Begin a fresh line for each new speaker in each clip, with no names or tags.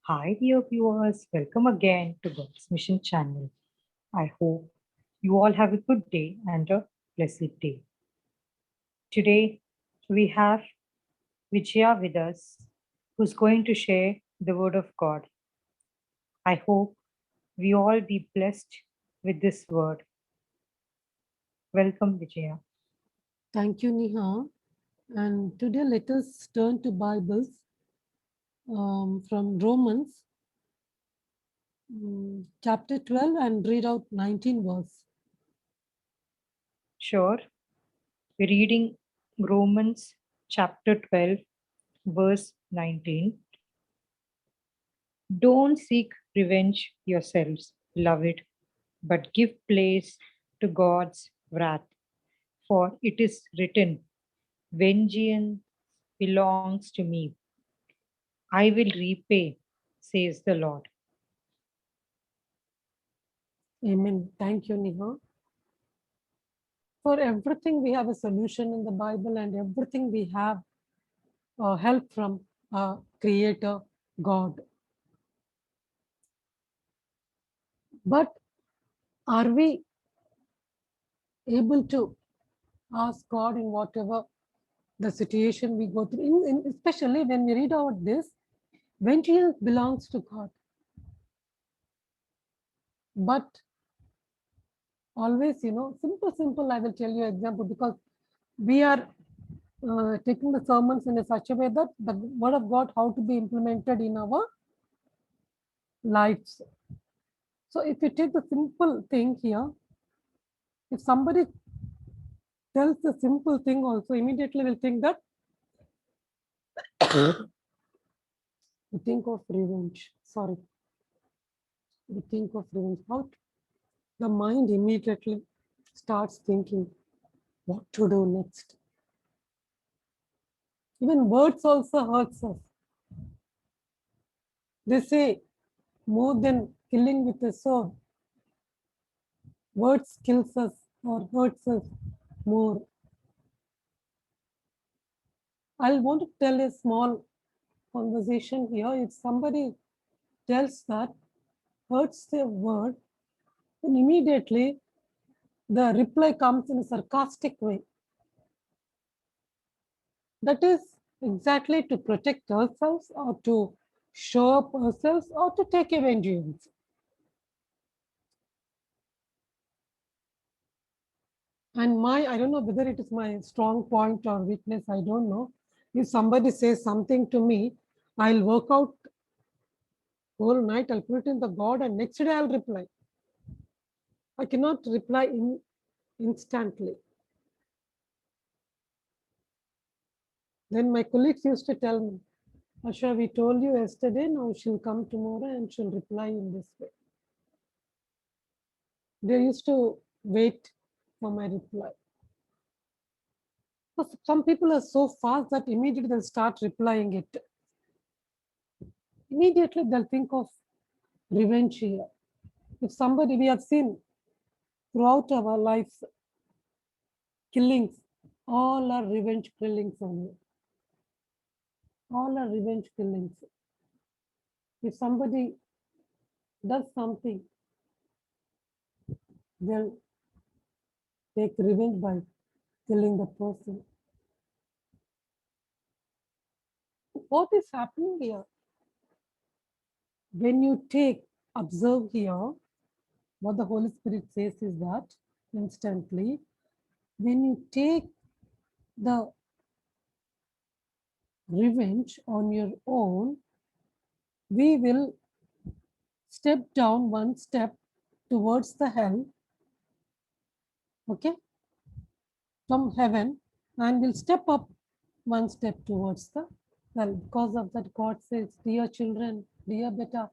Hi, dear viewers. Welcome again to God's Mission channel. I hope you all have a good day and a blessed day. Today, we have Vijaya with us, who's going to share the Word of God. I hope we all be blessed with this word. Welcome, Vijaya.
Thank you, Neha. And today let us turn to Bibles from Romans chapter 12 and read out 19 verse.
Sure. We're reading Romans chapter 12, verse 19. Don't seek revenge yourselves, beloved, but give place to God's wrath. For it is written, vengeance belongs to me. I will repay, says the Lord.
Amen. Thank you, Neha. For everything we have a solution in the Bible, and everything we have help from Creator God. But are we able to ask God in whatever the situation we go through, especially when we read out this, vengeance belongs to God. But always, simple, I will tell you example, because we are taking the sermons in a such a way that the word of God, how to be implemented in our lives. So if you take the simple thing here, if somebody tells the simple thing also, immediately will think that we think of revenge. Sorry, we think of revenge. How the mind immediately starts thinking what to do next. Even words also hurts us. They say more than killing with a sword, words kills us or hurts us more. I'll want to tell a small conversation here. If somebody tells that hurts their word, then immediately the reply comes in a sarcastic way. That is exactly to protect ourselves or to show up ourselves or to take a vengeance. And I don't know whether it is my strong point or weakness, I don't know. If somebody says something to me, I'll work out whole night, I'll put it in the God, and next day I'll reply. I cannot reply instantly. Then my colleagues used to tell me, Asha, we told you yesterday, now she'll come tomorrow and she'll reply in this way. They used to wait for my reply. But some people are so fast that immediately they'll start replying it. Immediately they'll think of revenge here. If somebody we have seen throughout our lives, killings, all are revenge killings only. All are revenge killings. If somebody does something, they'll take revenge by killing the person. What is happening here? When you observe here, what the Holy Spirit says is that instantly, when you take the revenge on your own, we will step down one step towards the hell, okay, from heaven, and we'll step up one step towards the hell. Because of that, God says, dear children, dear beta,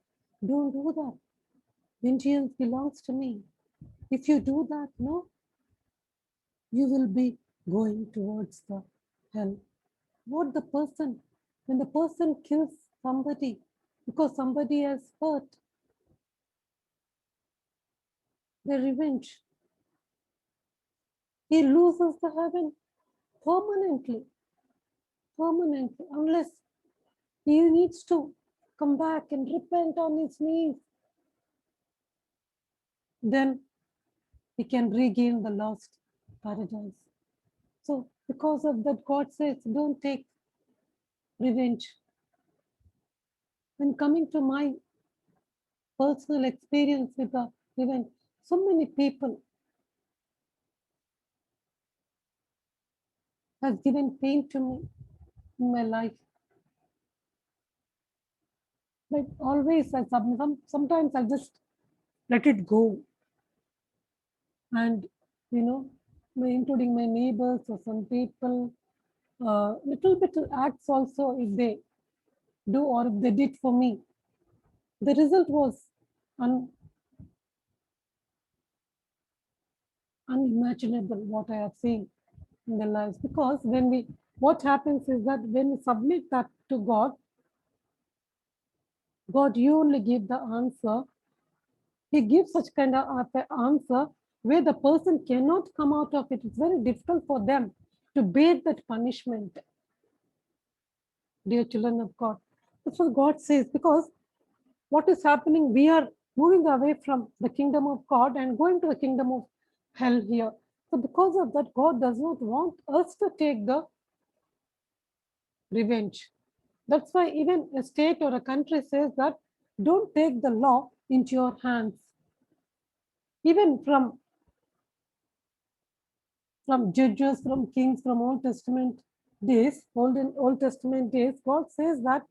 don't do that. Vengeance belongs to me. If you do that, no, you will be going towards the hell. What the person, when the person kills somebody because somebody has hurt, the revenge, he loses the heaven permanently, unless he needs to come back and repent on his knees, then he can regain the lost paradise. So because of that, God says, don't take revenge. And coming to my personal experience with the revenge, so many people has given pain to me in my life. But always sometimes I just let it go. And including my neighbors or some people, little bit acts also if they do or if they did for me. The result was unimaginable what I have seen in their lives. Because what happens is that when we submit that to God, God, you only give the answer. He gives such kind of answer where the person cannot come out of it. It's very difficult for them to bear that punishment. Dear children of God, that's what God says. Because what is happening, we are moving away from the kingdom of God and going to the kingdom of hell here. So because of that, God does not want us to take the revenge. That's why even a state or a country says that don't take the law into your hands. Even from judges, from kings, from Old Testament days, Old Testament days, God says that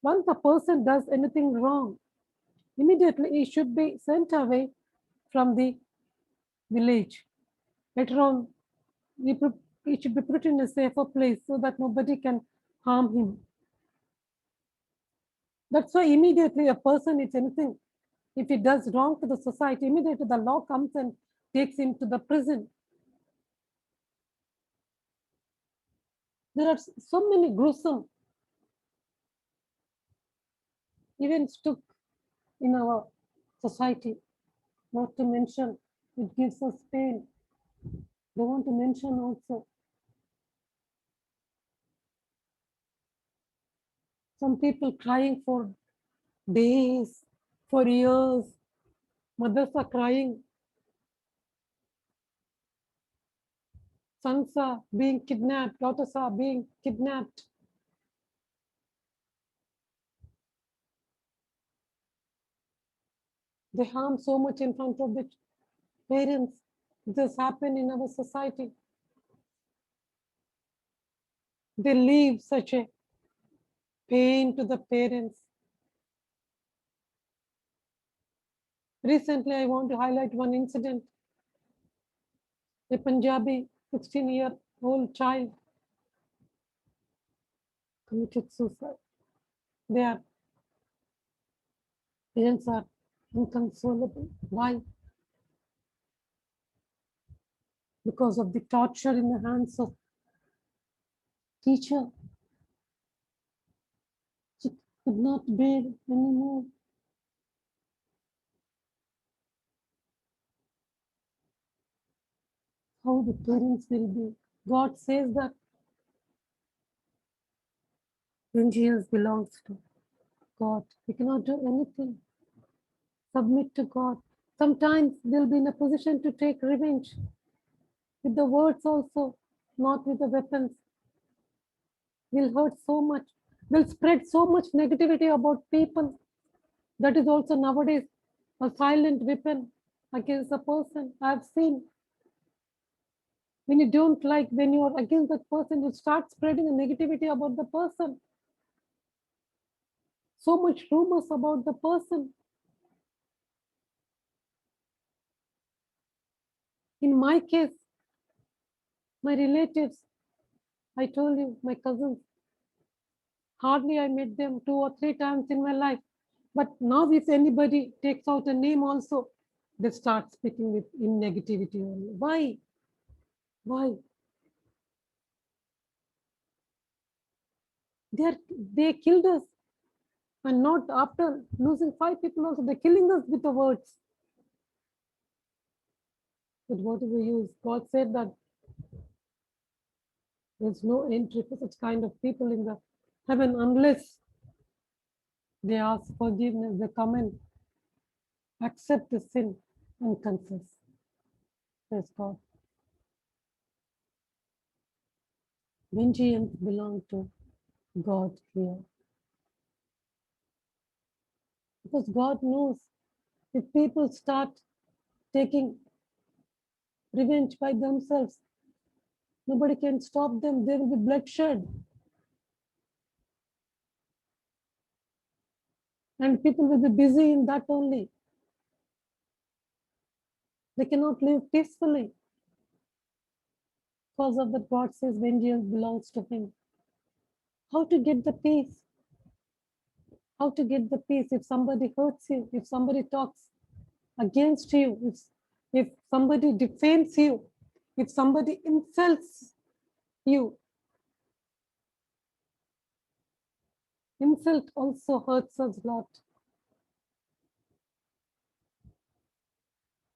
once a person does anything wrong, immediately he should be sent away from the village. Later on, he should be put in a safer place so that nobody can harm him. That's why immediately a person is anything, if he does wrong to the society, immediately the law comes and takes him to the prison. There are so many gruesome events took in our society, not to mention it gives us pain. Don't want to mention also some people crying for days, for years. Mothers are crying. Sons are being kidnapped. Daughters are being kidnapped. They harm so much in front of the parents. This happen in our society. They leave such a pain to the parents. Recently, I want to highlight one incident. A Punjabi 16-year-old child committed suicide. Their parents are inconsolable. Why? Because of the torture in the hands of teacher. She could not bear anymore. How the parents will be. God says that vengeance belongs to God. We cannot do anything. Submit to God. Sometimes we'll be in a position to take revenge with the words also, not with the weapons. We'll hurt so much. We'll spread so much negativity about people. That is also nowadays a silent weapon against a person. I've seen when you don't like, when you are against that person, you start spreading a negativity about the person. So much rumors about the person. In my case, my relatives, I told you, my cousins, hardly I met them 2 or 3 times in my life. But now if anybody takes out a name also, they start speaking with in negativity only. Why? Why? They killed us. And not after losing 5 people also, they're killing us with the words. But what do we use? God said that there's no entry for such kind of people in the heaven unless They ask forgiveness. They come and accept the sin and confess. Praise God. Vengeance belong to God here. Because God knows if people start taking revenge by themselves, nobody can stop them. There will be bloodshed. And people will be busy in that only. They cannot live peacefully. Because of that, God says vengeance belongs to Him. How to get the peace? How to get the peace if somebody hurts you, if somebody talks against you, if somebody defames you, if somebody insults you? Insult also hurts us a lot.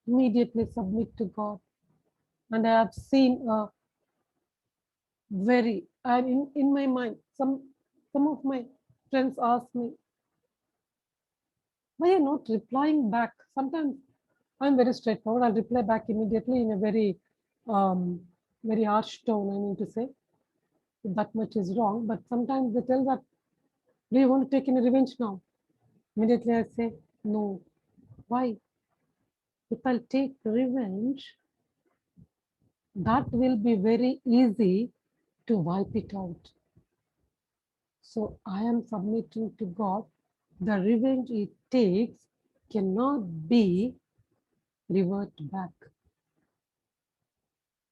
Immediately submit to God. And I have seen a very, and in my mind, some of my friends ask me, why are you not replying back? Sometimes I'm very straightforward. I'll reply back immediately in a very, very harsh tone, I mean to say. That much is wrong. But sometimes they tell that, do you want to take any revenge now? Immediately I say, no. Why? If I'll take revenge, that will be very easy to wipe it out. So I am submitting to God. The revenge it takes cannot be revert back.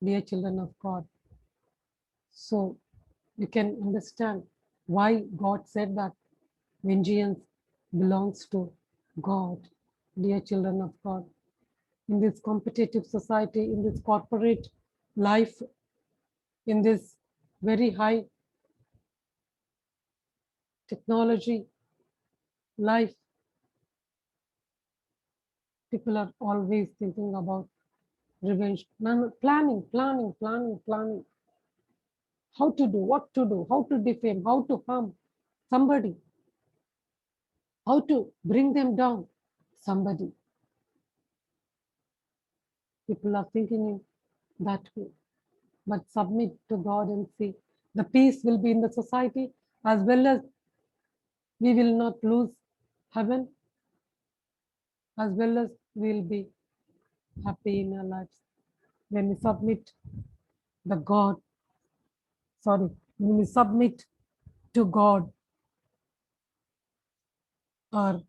Dear children of God. So you can understand why God said that vengeance belongs to God. Dear children of God. In this competitive society, in this corporate life, in this very high technology life, people are always thinking about revenge. Planning. How to do, what to do, how to defame, how to harm somebody, how to bring them down, somebody. People are thinking in that way. But submit to God and see. The peace will be in the society, as well as we will not lose heaven, as well as we will be happy in our lives. When we submit the God, when we submit to God our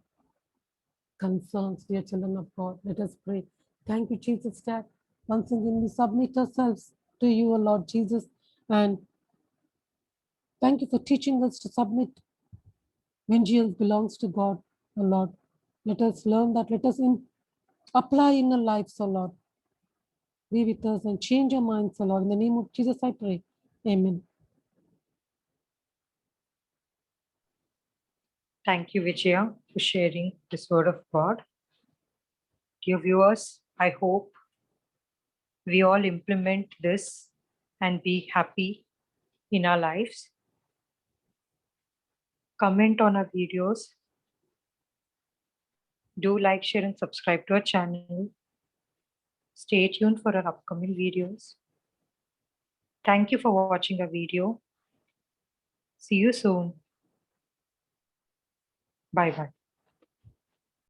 concerns, dear children of God, let us pray. Thank you, Jesus, Dad. Once again, we submit ourselves to you, O Lord Jesus, and thank you for teaching us to submit. Vengeance belongs to God, O Lord. Let us learn that. Let us apply in our lives, O Lord. Be with us and change our minds, O Lord. In the name of Jesus, I pray. Amen.
Thank you, Vijaya, for sharing this word of God. Dear viewers, I hope we all implement this and be happy in our lives. Comment on our videos. Do like, share, and subscribe to our channel. Stay tuned for our upcoming videos. Thank you for watching our video. See you soon. Bye-bye.